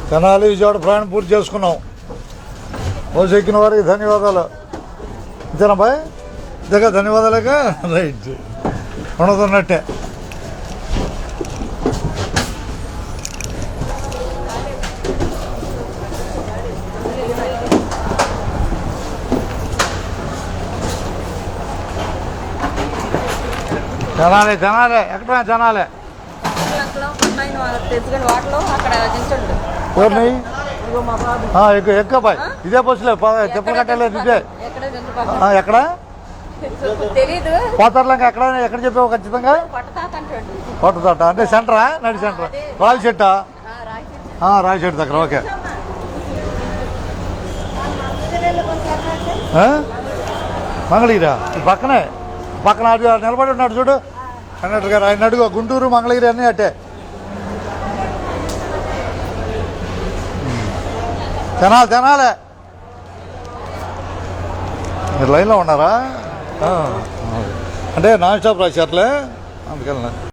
తెనాలి విజయవాడ ప్రయాణం పూర్తి చేసుకున్నాం. బస్సు ఎక్కిన వారికి ధన్యవాదాలు. అంతేనా బాయ్? ఇంతగా ధన్యవాదాలేక రైట్ ఉండదున్నట్టే. జనాలే జనాలే ఎక్కడ జనాలే ఎక్కబాయ్ ఇదే బస్సులే చెప్పులు కట్టలేదు ఇదే. ఎక్కడ పోతారులంక ఎక్కడ ఎక్కడ చెప్పావు ఖచ్చితంగా? కొట్టతాట అంటే సెంటరా? నడి సెంటరా? రాయల చెట్టా? రాయల చెట్టు దగ్గర. ఓకే మంగళగిరా పక్కనే పక్కన నిలబడి ఉన్నాడు చూడు కండక్టర్ గారు. ఆయన అడుగు గుంటూరు మంగళగిరి అన్నీ అట్టే. తెనాలి తెనాలే. మీరు లైన్లో ఉన్నారా? అంటే నాన్ స్టాప్ రాశారులే అందుకని.